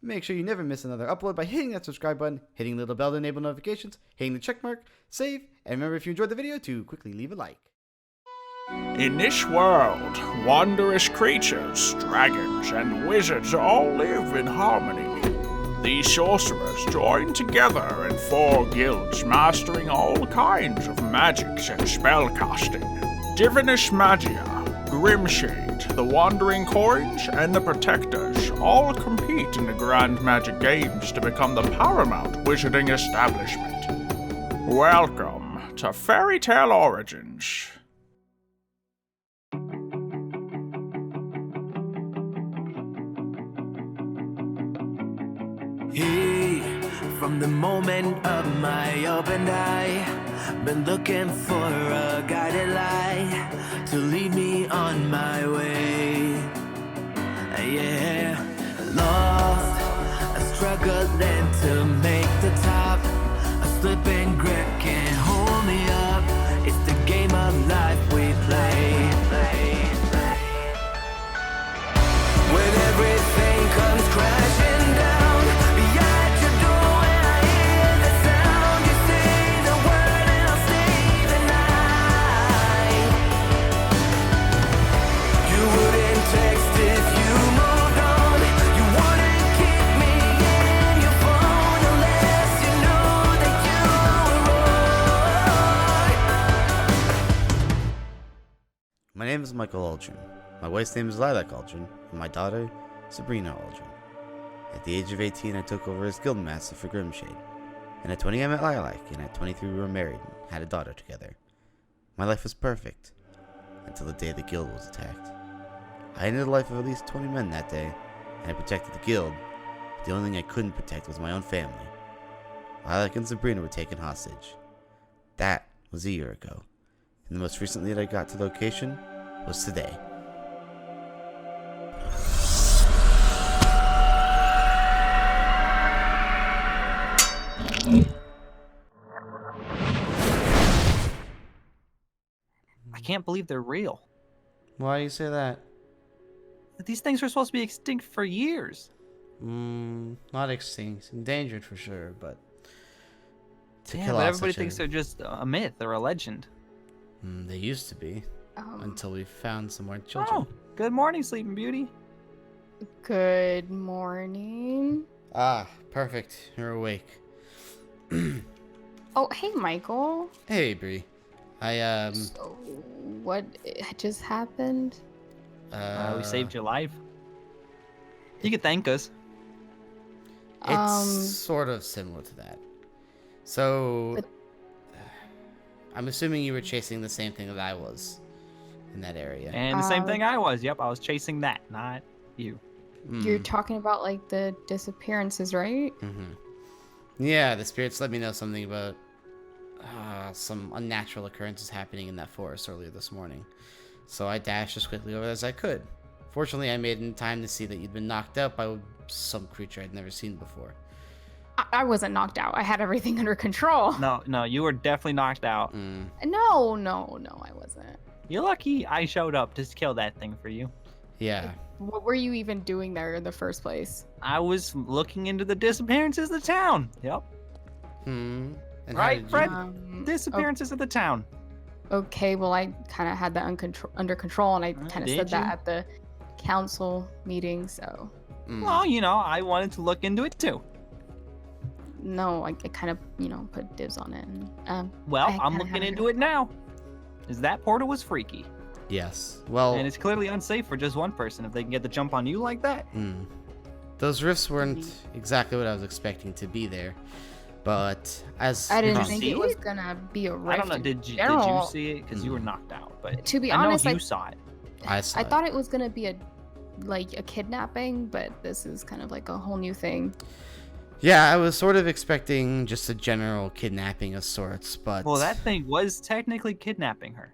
Make sure you never miss another upload by hitting that subscribe button, hitting the little bell to enable notifications, hitting the check mark, save, and remember if you enjoyed the video to quickly leave a like. In this world, wondrous creatures, dragons, and wizards all live in harmony. These sorcerers join together in 4 guilds, mastering all kinds of magics and spellcasting. Divinus Magia, Grimshade, the Wandering Coins, and the Protectors all compete in the Grand Magic Games to become the paramount wizarding establishment. Welcome to Fairy Tale Origins. Hey, from the moment of my opened eye, been looking for a guiding light to lead me on my way. Yeah, lost, struggling to make the top. A slipping grip can't hold me up. It's the game of life we play. When everything comes crashing down. My name is Michael Aldrin. My wife's name is Lilac Aldrin, and my daughter, Sabrina Aldrin. At the age of 18, I took over as Guildmaster for Grimshade, and at 20 I met Lilac, and at 23 we were married and had a daughter together. My life was perfect, until the day the Guild was attacked. I ended the life of at least 20 men that day, and I protected the Guild, but the only thing I couldn't protect was my own family. Lilac and Sabrina were taken hostage. That was a year ago, and the most recent lead I got to the location was today. I can't believe they're real. Why do you say that? These things were supposed to be extinct for years. Not extinct. Endangered for sure, but to Yeah, kill but off everybody such thinks they're just a myth or a legend. They used to be, until we found some more children. Oh, good morning, Sleeping Beauty. Good morning. Ah, perfect. You're awake. Oh, hey, Michael. Hey, Bree. I, So, what just happened? We saved your life. You could thank us. It's sort of similar to that. So, I'm assuming you were chasing the same thing that I was in that area. And the same thing I was. Yep, I was chasing that, not you. You're talking about, like, the disappearances, right? Yeah, the spirits let me know something about some unnatural occurrences happening in that forest earlier this morning. So I dashed as quickly over as I could. Fortunately, I made it in time to see that you'd been knocked out by some creature I'd never seen before. I wasn't knocked out. I had everything under control. No, you were definitely knocked out. No, I wasn't. You're lucky I showed up to kill that thing for you. Yeah. What were you even doing there in the first place? I was looking into the disappearances of the town. Yep. And how Right, did Fred? you- Disappearances of the town. Okay, well, I kind of had that under control, and I kind of did said that you? at the council meeting, so... Well, you know, I wanted to look into it too. No, I kind of, put dibs on it. And, Well, I I'm kinda looking had into it now. Is that portal was freaky. Yes. Well, And it's clearly unsafe for just one person if they can get the jump on you like that. those rifts weren't exactly what I was expecting to be there. But as I didn't you think see it was it? gonna be a rift. I don't know. in Did you general. see it? Because you were knocked out. But To be I know honest, you saw it. I saw I it. thought it was gonna be a kidnapping, but this is kind of like a whole new thing. Yeah, I was sort of expecting just a general kidnapping of sorts, but Well, that thing was technically kidnapping her.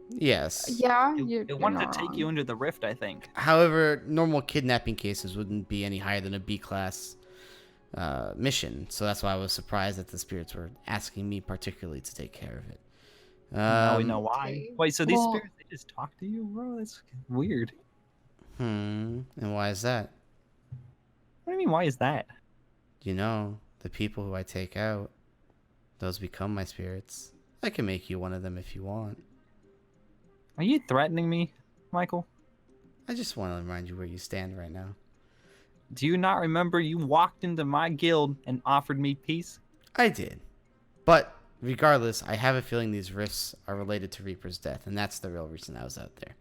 yes. Yeah, It wanted to take you into the rift, I think. However, normal kidnapping cases wouldn't be any higher than a B class mission, so that's why I was surprised that the spirits were asking me particularly to take care of it. Now we know why. okay. Wait, so these Well- spirits, they just talk to you, bro? That's weird. And why is that? What do you mean? Why is that? You know, the people who I take out, those become my spirits. I can make you one of them if you want. Are you threatening me, Michael? I just want to remind you where you stand right now. Do you not remember you walked into my guild and offered me peace? I did. But regardless, I have a feeling these rifts are related to Reaper's death, and that's the real reason I was out there.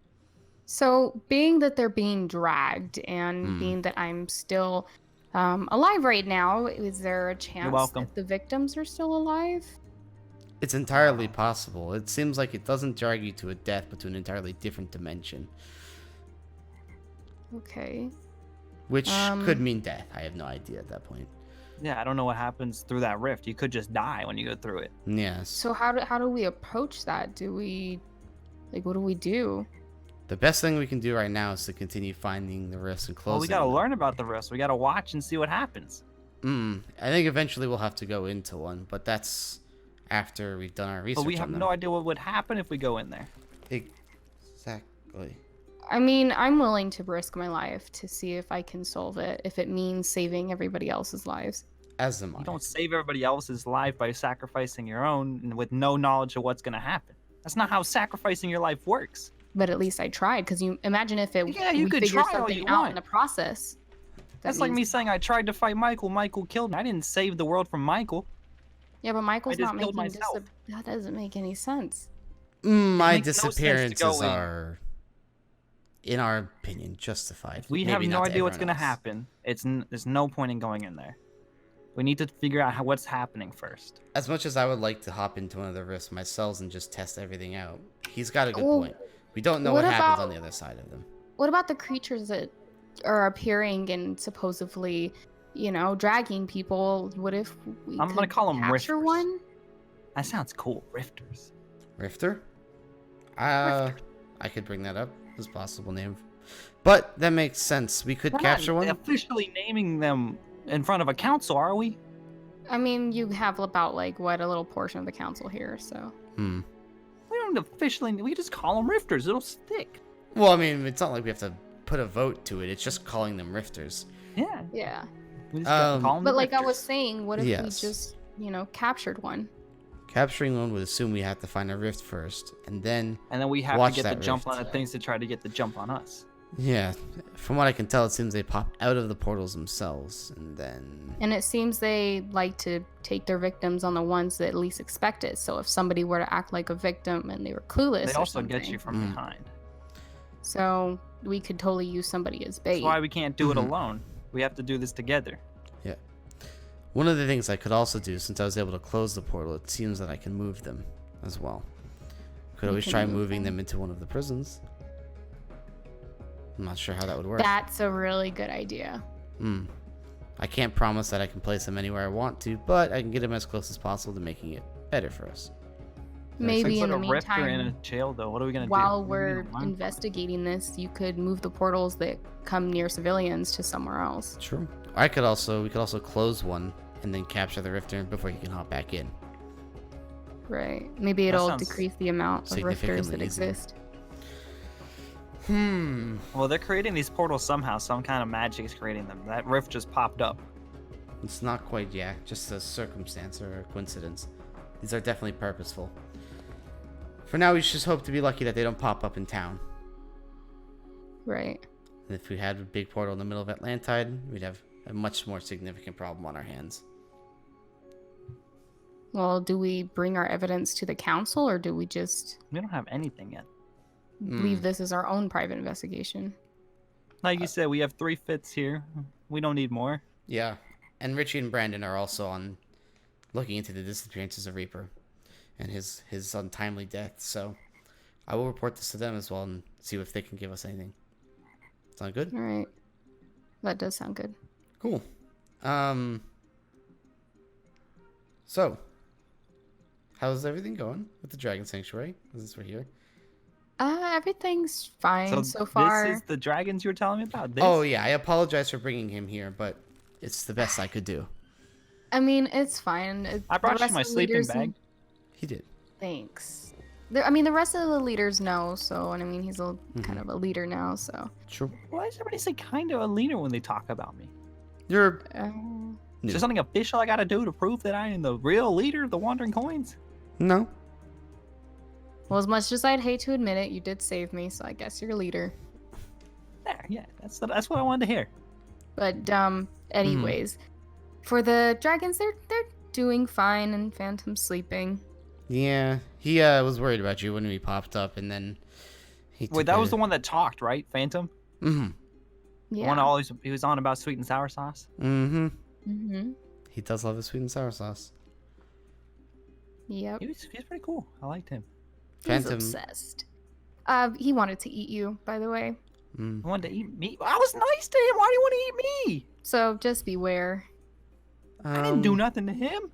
So, being that they're being dragged and being that I'm still alive right now, is there a chance welcome. that the victims are still alive? It's entirely possible. It seems like it doesn't drag you to a death, but to an entirely different dimension. Okay. Which could mean death. I have no idea at that point. Yeah, I don't know what happens through that rift. You could just die when you go through it. Yes. So how do we approach that? Do we, like, what do we do? The best thing we can do right now is to continue finding the rifts and closing Well, we gotta them. learn about the rifts. We gotta watch and see what happens. I think eventually we'll have to go into one, but that's after we've done our research. But we have on them. no idea what would happen if we go in there. Exactly. I mean, I'm willing to risk my life to see if I can solve it, if it means saving everybody else's lives. As am I. You don't save everybody else's life by sacrificing your own and with no knowledge of what's gonna happen. That's not how sacrificing your life works. But at least I tried, because you imagine if it Yeah, you we could figure try all something you out want. in the process. That's like me saying I tried to fight Michael. Michael killed me. I didn't save the world from Michael. Yeah, but Michael's just not killed making myself. that doesn't make any sense. My makes no sense to disappearances go in. are, in our opinion, justified. We Maybe have no not to idea what's everyone gonna else. happen. There's no point in going in there. We need to figure out what's happening first. As much as I would like to hop into one of the rifts myself and just test everything out, he's got a good Well, point. We don't know what what happens about- on the other side of them. What about the creatures that are appearing and supposedly, dragging people? What if we I'm gonna could call 'em capture rifters. one? That sounds cool. Rifters. Rifter? I could bring that up as a possible name. But that makes sense. We could We're capture not one. officially naming them in front of a council, are we? I mean, you have about a little portion of the council here, so. Hmm. We don't officially. We just call them rifters. It'll stick. Well, I mean, it's not like we have to put a vote to it. It's just calling them rifters. Yeah. Yeah. We just gotta call them But the like I was rifters. saying, what if we Yes. just, captured one? Capturing one would assume we have to find a rift first, and then And then we have watch to get the that jump rift. on the things to try to get the jump on us. yeah. From what I can tell, it seems they pop out of the portals themselves, and then And it seems they like to take their victims on the ones that least expect it. So if somebody were to act like a victim and they were clueless, They or also get something, you from behind. So we could totally use somebody as bait. That's why we can't do it Mhm. alone. We have to do this together. yeah. One of the things I could also do, since I was able to close the portal, it seems that I can move them as well. Could You always can try move moving them? them into one of the prisons. I'm not sure how that would work. That's a really good idea. I can't promise that I can place them anywhere I want to, but I can get them as close as possible to making it better for us. Maybe Put in the a rifter in a meantime, jail, though. What are we gonna do? while What are we we're gonna learn? investigating this, you could move the portals that come near civilians to somewhere else. True. We could also close one and then capture the rifter before he can hop back in. Right. Maybe it'll sounds decrease the amount of rifters that significantly easier. exist. Well, they're creating these portals somehow. Some kind of magic is creating them. That rift just popped up. It's not quite, just a circumstance or a coincidence. These are definitely purposeful. For now, we just hope to be lucky that they don't pop up in town. Right. And if we had a big portal in the middle of Atlantide, we'd have a much more significant problem on our hands. Well, do we bring our evidence to the council, or do we just We don't have anything yet. leave this as our own private investigation? Like you said, we have 3 fits here. We don't need more. Yeah, and Richie and Brandon are also on looking into the disappearances of Reaper and his untimely death. So I will report this to them as well and see if they can give us anything. Sound good? All right. That does sound good. Cool. So, how's everything going with the Dragon Sanctuary? Since we're here. Everything's fine so this far. is the dragons you were telling me about. This? Oh yeah, I apologize for bringing him here, but it's the best I could do. I mean, it's fine. I The brought you rest my of the sleeping leaders- bag. He did. Thanks. The rest of the leaders know, so, and I mean, he's kind of a leader now, so. True. Why does everybody say kind of a leader when they talk about me? You're Is new. there something official I gotta do to prove that I am the real leader of the Wandering Coins? No. Well, as much as I'd hate to admit it, you did save me, so I guess you're leader. There, yeah, that's what I wanted to hear. But anyways, for the dragons, they're doing fine, and Phantom's sleeping. Yeah, he was worried about you when we popped up, and then he. Wait, that was the one that talked, right? Phantom? Mm-hmm. The Yeah. one always he was on about sweet and sour sauce. Mm-hmm. Mm-hmm. He does love his sweet and sour sauce. Yep. He's pretty cool. I liked him. Phantom. He's obsessed. He wanted to eat you, by the way. Mm. He wanted to eat me. I was nice to him. Why do you want to eat me? So just beware. I didn't do nothing to him.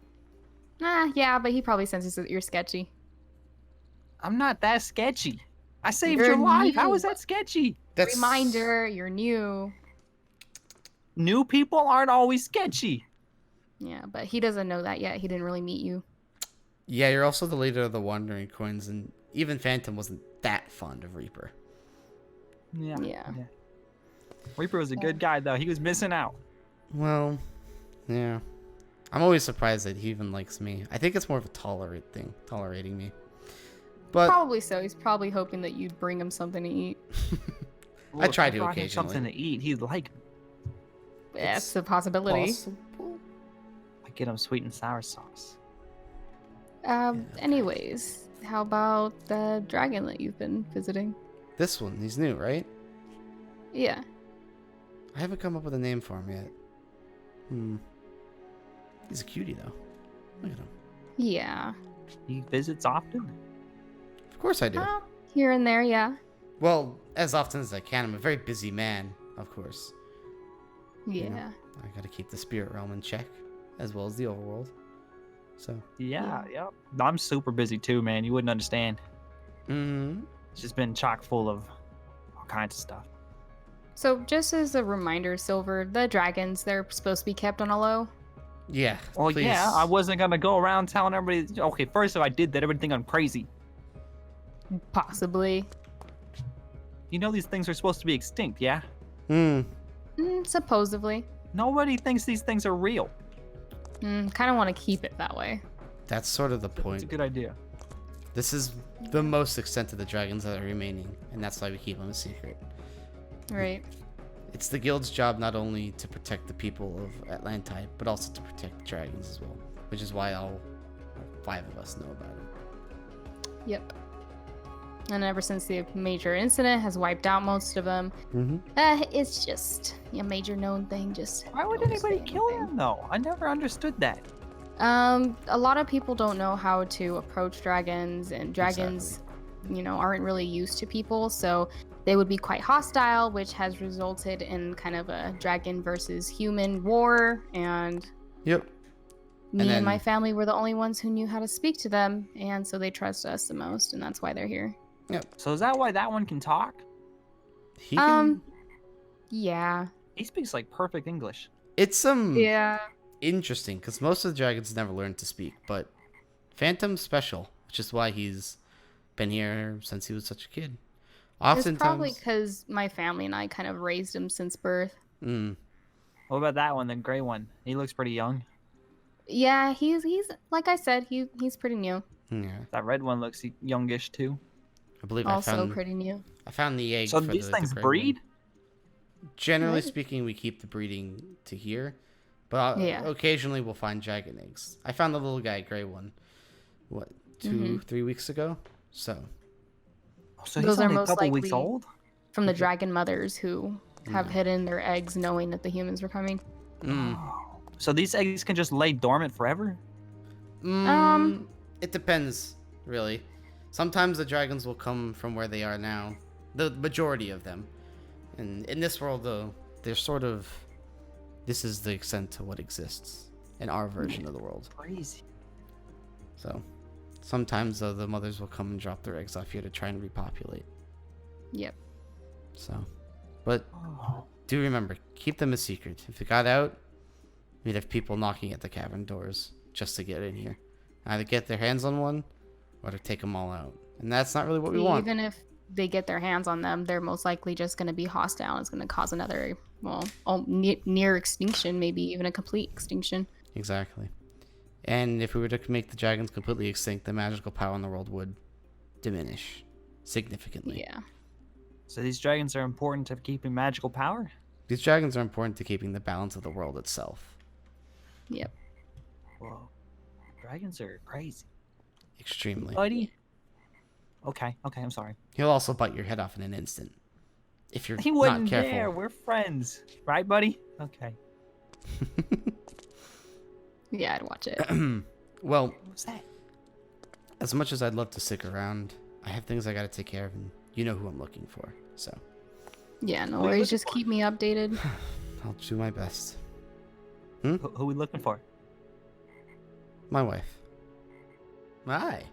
Yeah, but he probably senses that you're sketchy. I'm not that sketchy. I saved You're your life. How new. is that sketchy? That's Reminder, you're new. New people aren't always sketchy. Yeah, but he doesn't know that yet. He didn't really meet you. Yeah, you're also the leader of the Wandering Coins, and even Phantom wasn't that fond of Reaper. Yeah. Yeah. Reaper was a good guy though. He was missing out. Well, yeah. I'm always surprised that he even likes me. I think it's more of a tolerating me. But Probably so. He's probably hoping that you'd bring him something to eat. I try if to brought him something to occasionally. eat. He'd like me. That's a possibility. Possible? I get him sweet and sour sauce. Anyways, how about the dragon that you've been visiting? This one, he's new, right? Yeah. I haven't come up with a name for him yet. He's a cutie though. Look at him. Yeah. He visits often. Of course I do. Here and there, yeah. Well, as often as I can. I'm a very busy man, of course. Yeah. You know, I gotta keep the spirit realm in check, as well as the overworld. So. Yeah, yep. I'm super busy too, man. You wouldn't understand. It's just been chock full of all kinds of stuff. So just as a reminder, Silver, the dragons, they're supposed to be kept on a low. Yeah. Well, please. yeah, I wasn't gonna go around telling everybody. Okay, first if I did that, everybody think I'm crazy. Possibly. You know these things are supposed to be extinct, yeah? Supposedly. Nobody thinks these things are real. Kind of want to keep it that way. That's sort of the It's a point. good idea. This is the most extent of the dragons that are remaining, and that's why we keep them a secret. Right. It's the guild's job not only to protect the people of Atlanti, but also to protect the dragons as well, which is why all 5 of us know about it. Yep. And ever since the major incident has wiped out most of them, it's just a major known thing. Just Why would don't anybody say kill anything. them though? I never understood that. A lot of people don't know how to approach dragons, and dragons, aren't really used to people, so they would be quite hostile, which has resulted in kind of a dragon versus human war. And Yep. me then- and my family were the only ones who knew how to speak to them, and so they trust us the most, and that's why they're here. Yep. So is that why that one can talk? He can, Yeah. He speaks like perfect English. it's Yeah. interesting because most of the dragons never learn to speak, but Phantom's special, which is why he's been here since he was such a kid. It's probably Oftentimes, because my family and I kind of raised him since birth. What about that one, the gray one? He looks pretty young. Yeah, he's like I said, he's pretty new. yeah, That red one looks youngish too. I believe Also pretty new. I found the egg. So for these the things gray breed? one. Generally Right. speaking, we keep the breeding to here, but Yeah. occasionally we'll find dragon eggs. I found the little guy gray one, 3 weeks ago. So So Those he's are only a most couple weeks likely- old? From the dragon mothers who have hidden their eggs knowing that the humans were coming. So these eggs can just lay dormant forever? it depends, really. Sometimes the dragons will come from where they are now. The majority of them. And in this world, though, they're sort of... This is the extent to what exists in our version of the world. Crazy. So, sometimes, though, the mothers will come and drop their eggs off here to try and repopulate. Yep. So, but do remember, keep them a secret. If it got out, we'd have people knocking at the cavern doors just to get in here. Either get their hands on one, or to take them all out. And that's not really what we want. Even if they get their hands on them, they're most likely just going to be hostile. It's going to cause another well, all near extinction, maybe even a complete extinction. Exactly. And if we were to make the dragons completely extinct, the magical power in the world would diminish significantly. Yeah. So these dragons are important to keeping magical power? These dragons are important to keeping the balance of the world itself. Yep. Whoa. Dragons are crazy. Extremely. Buddy? Okay, I'm sorry. He'll also bite your head off in an instant. If you're He not wasn't careful. there. We're friends. Right, buddy? Okay. Yeah, I'd watch it. Well, What was that? as much as I'd love to stick around, I have things I gotta take care of, and you know who I'm looking for. So Yeah, no What are you worries. looking Just for? keep me updated. I'll do my best. Who are we looking for? My wife. Hi.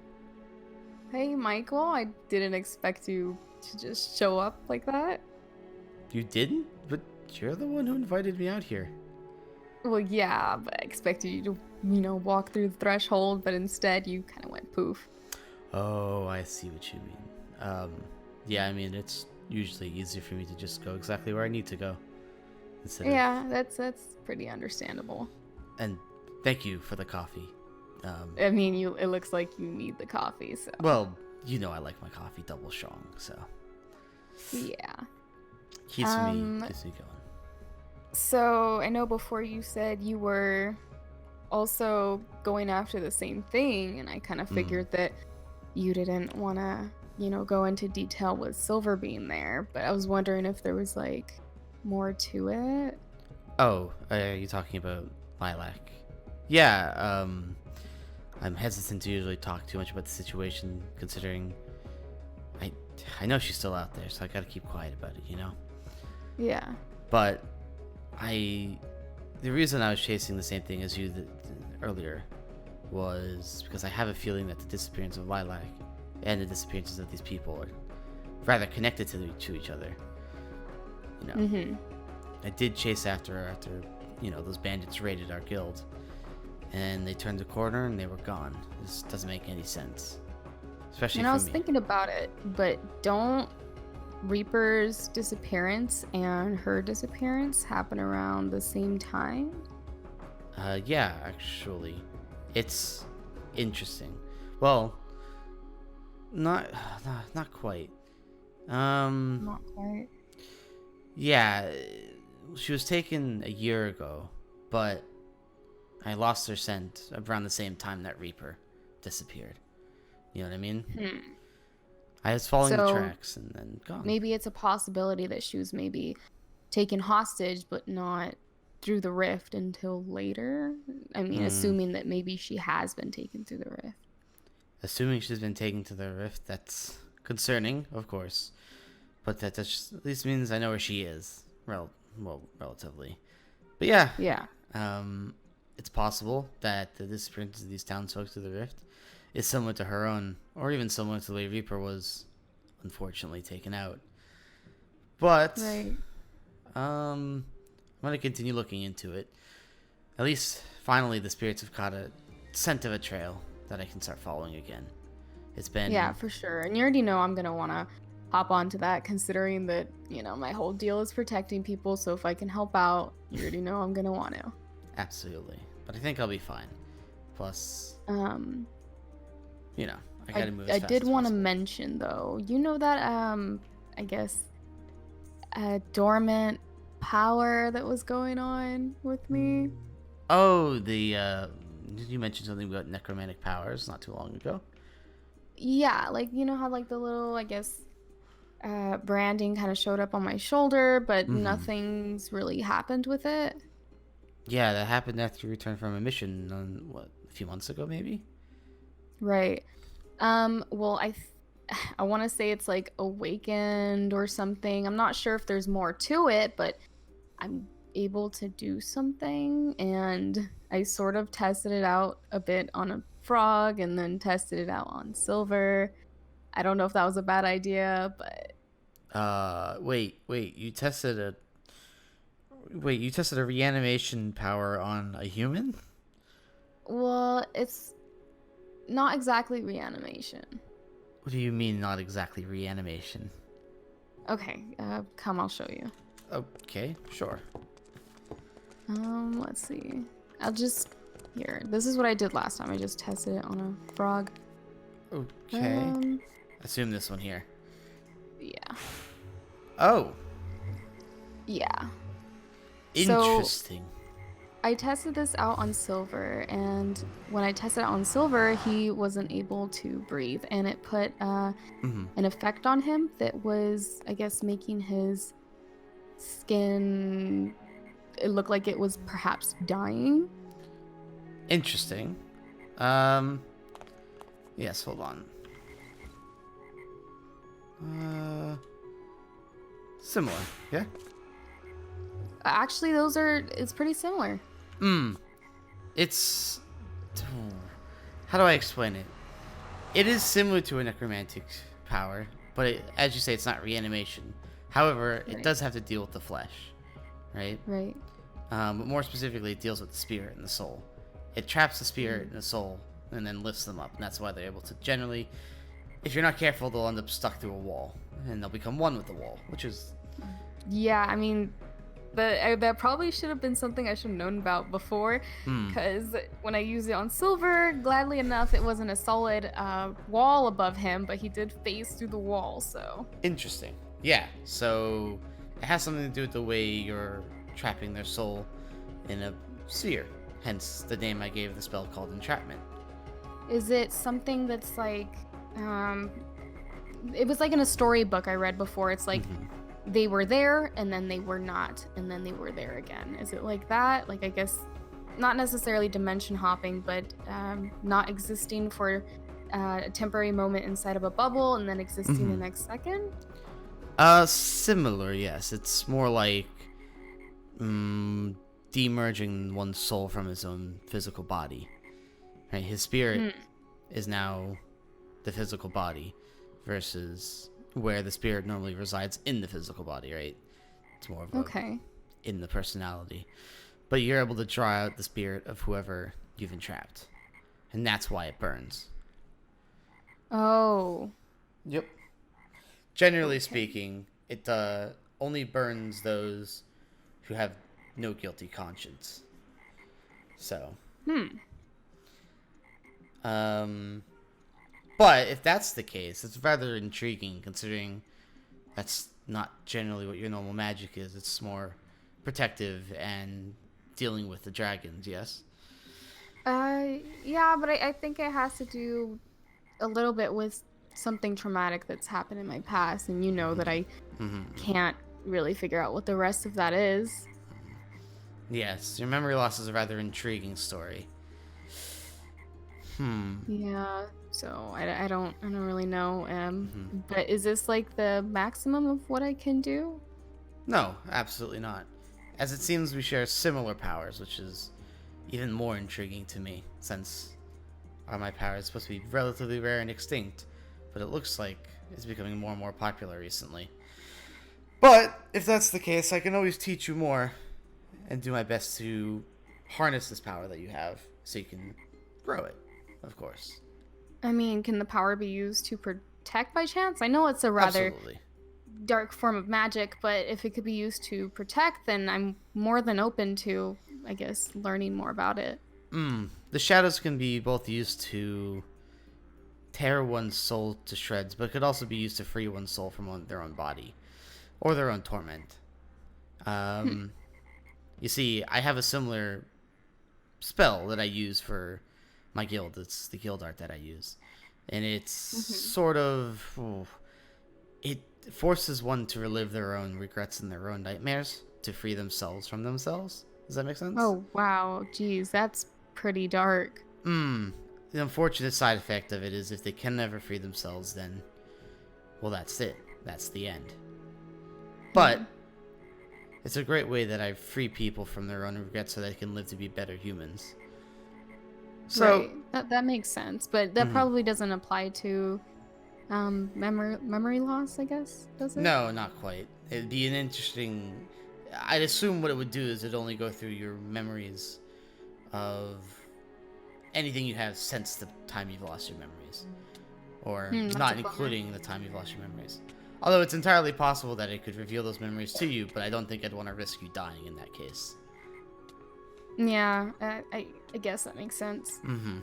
Hey, Michael, I didn't expect you to just show up like that. You didn't? But you're the one who invited me out here. Well, yeah, but I expected you to, walk through the threshold, but instead you kind of went poof. Oh, I see what you mean. Yeah, I mean, it's usually easier for me to just go exactly where I need to go. Instead of- Yeah, that's pretty understandable. And thank you for the coffee. I mean, it looks like you need the coffee, so Well, you know I like my coffee double strong, so yeah. keeps me going. So I know before you said you were also going after the same thing, and I kind of figured that you didn't want to, go into detail with Silver being there, but I was wondering if there was like more to it. Oh, are you talking about Lilac? Yeah, I'm hesitant to usually talk too much about the situation, considering I know she's still out there, so I gotta keep quiet about it, Yeah. But the reason I was chasing the same thing as you earlier was because I have a feeling that the disappearance of Lilac and the disappearances of these people are rather connected to each other. I did chase after her after, those bandits raided our guild. And they turned the corner and they were gone. This doesn't make any sense. Especially And I for was me. thinking about it, but don't Reaper's disappearance and her disappearance happen around the same time? Yeah, actually. It's interesting. Well, not quite. Not quite. Yeah, she was taken a year ago, but I lost her scent around the same time that Reaper disappeared. You know what I mean? I was following the So, tracks and then gone. Maybe it's a possibility that she was maybe taken hostage, but not through the rift until later. I mean, assuming that maybe she has been taken through the rift. Assuming she's been taken to the rift, that's concerning, of course. But that just at least means I know where she is. Relatively. But yeah. Yeah. It's possible that the disappearance of these townsfolk through the rift is similar to her own, or even similar to the way Reaper was unfortunately taken out. But Right. I'm gonna continue looking into it. At least finally the spirits have caught a scent of a trail that I can start following again. It's been Yeah, for sure. And you already know I'm going to want to hop onto that, considering that, my whole deal is protecting people. So if I can help out, you already know I'm going to want to. Absolutely. But I think I'll be fine. Plus, I gotta move as I fast did as want to possible. mention, though, that, I guess, dormant power that was going on with me. Oh, you mentioned something about necromantic powers not too long ago. Yeah, like, how, like, the little, I guess, branding kind of showed up on my shoulder, but nothing's really happened with it. Yeah, that happened after you returned from a mission a few months ago, maybe? Right. Well, I want to say it's like awakened or something. I'm not sure if there's more to it, but I'm able to do something, and I sort of tested it out a bit on a frog and then tested it out on Silver. I don't know if that was a bad idea, but Wait, you tested a reanimation power on a human? well, it's not exactly reanimation. What do you mean not exactly reanimation? Okay, come, I'll show you. Okay, sure. Let's see. I'll just here. This is what I did last time. I just tested it on a frog. Okay. Assume this one here. Yeah. Oh, Yeah. interesting. I tested this out on silver, and when I tested it on silver, he wasn't able to breathe, and it put an effect on him that was, I guess, making his skin. It looked like it was perhaps dying. Interesting. Yes, hold on. Similar, yeah? Actually, it's pretty similar. It's... How do I explain it? It is similar to a necromantic power, but as you say, it's not reanimation. However, it does have to deal with the flesh, right? Right. But more specifically, it deals with the spirit and the soul. It traps the spirit and the soul and then lifts them up, and that's why they're able to generally, if you're not careful, they'll end up stuck through a wall, and they'll become one with the wall, which is... Yeah, I mean, that probably should have been something I should have known about before, because when I used it on silver, gladly enough, it wasn't a solid wall above him, but he did phase through the wall, so... Interesting. Yeah, so it has something to do with the way you're trapping their soul in a sphere, hence the name I gave the spell called entrapment. Is it something that's like, it was like in a storybook I read before, it's like, they were there, and then they were not, and then they were there again. Is it like that? Like, I guess, not necessarily dimension hopping, but not existing for a temporary moment inside of a bubble, and then existing the next second? Similar, yes. It's more like demerging one's soul from his own physical body. Right? His spirit is now the physical body versus where the spirit normally resides in the physical body, right? It's more of a in the personality. But you're able to draw out the spirit of whoever you've entrapped. And that's why it burns. Oh. Yep. Generally speaking, it only burns those who have no guilty conscience. So. But if that's the case, it's rather intriguing considering that's not generally what your normal magic is. It's more protective and dealing with the dragons, yes? Yeah, but I think it has to do a little bit with something traumatic that's happened in my past, and you know that I can't really figure out what the rest of that is. Yes, your memory loss is a rather intriguing story. Yeah, so I don't really know. But is this like the maximum of what I can do? No, absolutely not. As it seems we share similar powers, which is even more intriguing to me, since my power is supposed to be relatively rare and extinct, but it looks like it's becoming more and more popular recently. But if that's the case, I can always teach you more and do my best to harness this power that you have so you can grow it, of course. I mean, can the power be used to protect by chance? I know it's a rather Absolutely. dark form of magic, but if it could be used to protect, then I'm more than open to, I guess, learning more about it. The shadows can be both used to tear one's soul to shreds, but it could also be used to free one's soul from their own body or their own torment. You see, I have a similar spell that I use for my guild. It's the guild art that I use, and it's sort of it forces one to relive their own regrets and their own nightmares to free themselves from themselves. Does that make sense? Oh wow, geez, that's pretty dark. The unfortunate side effect of it is if they can never free themselves, then, well, that's it. That's the end. But it's a great way that I free people from their own regrets so they can live to be better humans. So that makes sense, but that probably doesn't apply to memory loss, I guess, does it? No, not quite. It'd be an interesting... I'd assume what it would do is it'd only go through your memories of anything you have since the time you've lost your memories. Or not including the time you've lost your memories. Although it's entirely possible that it could reveal those memories to you, but I don't think I'd want to risk you dying in that case. Yeah, I guess that makes sense. Mm-hmm.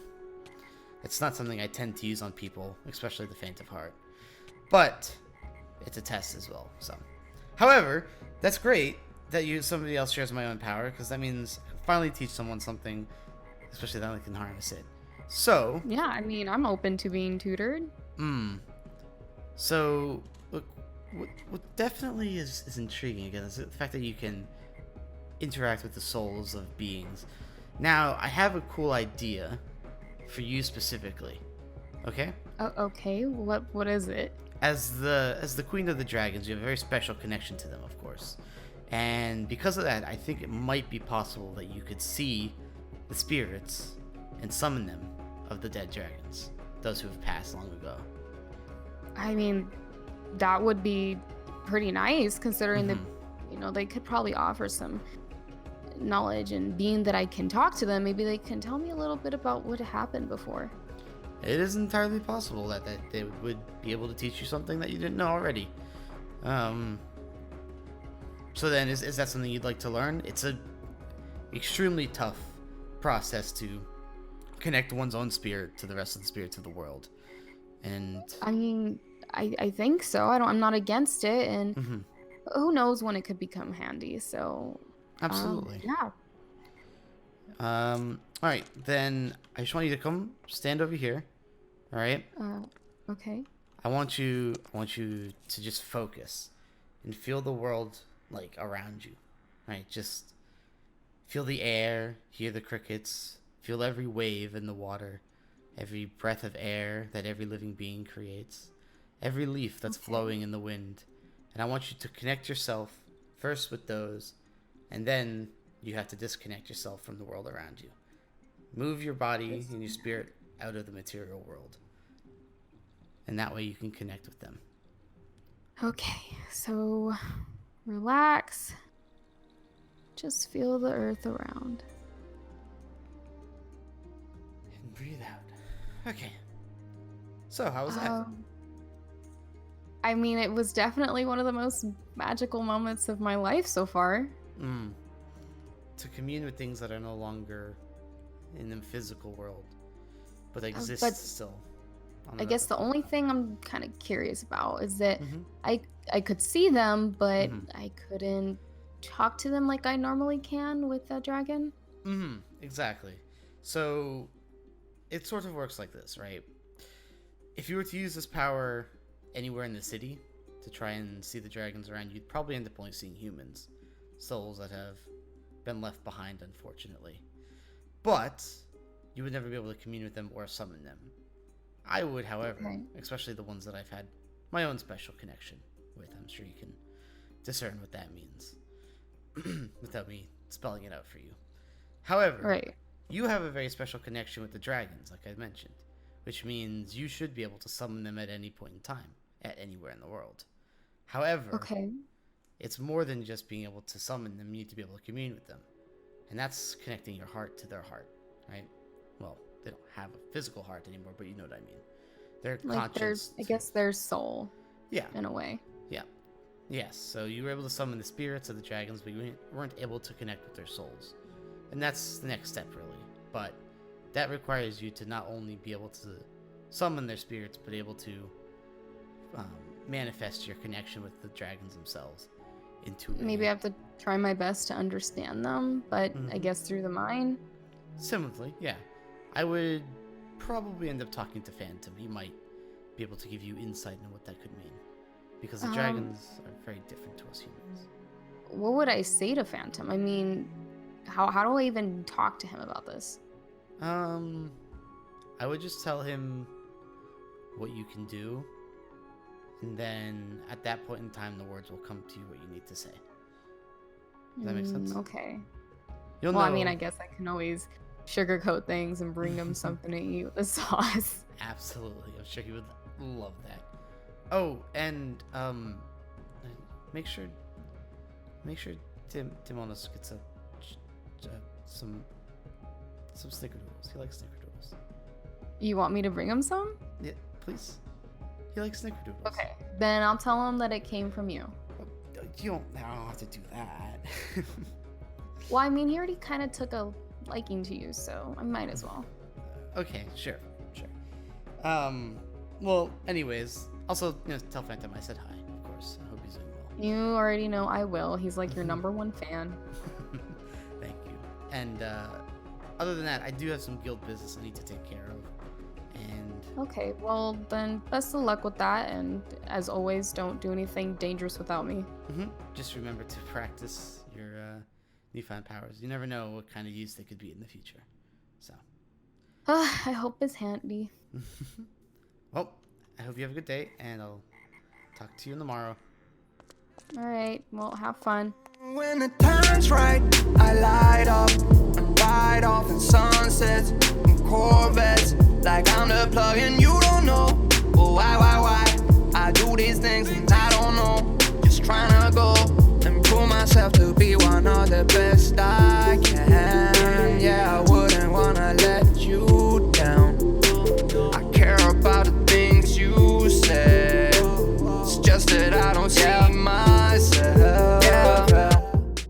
It's not something I tend to use on people, especially the Faint of Heart. But it's a test as well, so. However, that's great that somebody else shares my own power, because that means I finally teach someone something, especially that I can harness it. So. Yeah, I mean, I'm open to being tutored. So, look, what definitely is intriguing again is the fact that you can interact with the souls of beings. Now, I have a cool idea for you specifically. Okay? Okay, what is it? As the queen of the dragons, you have a very special connection to them, of course. And because of that, I think it might be possible that you could see the spirits and summon them of the dead dragons, those who have passed long ago. I mean, that would be pretty nice considering they could probably offer some knowledge, and being that I can talk to them, maybe they can tell me a little bit about what happened before. It is entirely possible that they would be able to teach you something that you didn't know already. So then, is that something you'd like to learn? It's a extremely tough process to connect one's own spirit to the rest of the spirits of the world. And I mean, I think so. I'm not against it, and who knows when it could become handy. So absolutely. Yeah. All right, then I just want you to come stand over here. All right. Okay. I want you to just focus and feel the world like around you. Right? Just feel the air, hear the crickets, feel every wave in the water, every breath of air that every living being creates, every leaf that's flowing in the wind. And I want you to connect yourself first with those, and then you have to disconnect yourself from the world around you. Move your body and your spirit out of the material world. And that way you can connect with them. Okay, so relax. Just feel the earth around. And breathe out. Okay. So, how was that? I mean, it was definitely one of the most magical moments of my life so far. To commune with things that are no longer in the physical world, but exist still. I guess the only thing I'm kind of curious about is that I could see them, but I couldn't talk to them like I normally can with a dragon. Exactly. So it sort of works like this, right? If you were to use this power anywhere in the city to try and see the dragons around, you'd probably end up only seeing humans, souls that have been left behind, unfortunately. But you would never be able to commune with them or summon them. I would, however, especially the ones that I've had my own special connection with. I'm sure you can discern what that means without me spelling it out for you. However, you have a very special connection with the dragons, like I mentioned, which means you should be able to summon them at any point in time, at anywhere in the world. However, it's more than just being able to summon them. You need to be able to commune with them. And that's connecting your heart to their heart, right? Well, they don't have a physical heart anymore, but you know what I mean. Their conscience. I guess their soul. Yeah. In a way. Yeah. Yes. So you were able to summon the spirits of the dragons, but you weren't able to connect with their souls. And that's the next step, really. But that requires you to not only be able to summon their spirits, but able to manifest your connection with the dragons themselves into maybe I have to try my best to understand them, but I guess through the mind. Similarly, yeah. I would probably end up talking to Phantom. He might be able to give you insight into what that could mean, because the dragons are very different to us humans. What would I say to Phantom? I mean, how do I even talk to him about this? I would just tell him what you can do, and then at that point in time, the words will come to you what you need to say. Does that make sense? Okay. You'll well, know. I mean, I guess I can always sugarcoat things and bring him something to eat with the sauce. Absolutely. I'm sure he would love that. Oh, and make sure Timonos gets some snickerdoodles. He likes snickerdoodles. You want me to bring him some? Yeah, please. He likes snickerdoodles. Okay. Then I'll tell him that it came from you. I don't have to do that. Well, I mean, he already kind of took a liking to you, so I might as well. Okay, sure. Well, anyways, also, tell Phantom I said hi, of course. I hope he's doing well. You already know I will. He's like your number one fan. Thank you. And other than that, I do have some guild business I need to take care of. And Okay, well then best of luck with that, and as always, don't do anything dangerous without me. just remember to practice your newfound powers. You never know what kind of use they could be in the future. So. I hope it's handy. Well, I hope you have a good day, and I'll talk to you tomorrow. Alright, well, have fun. When the time's right, I light up and ride off in sunsets and Corvettes. Like I'm the plug and you don't know. Well, why? I do these things and I don't know. Just trying to go and prove myself to be one of the best I can. Yeah,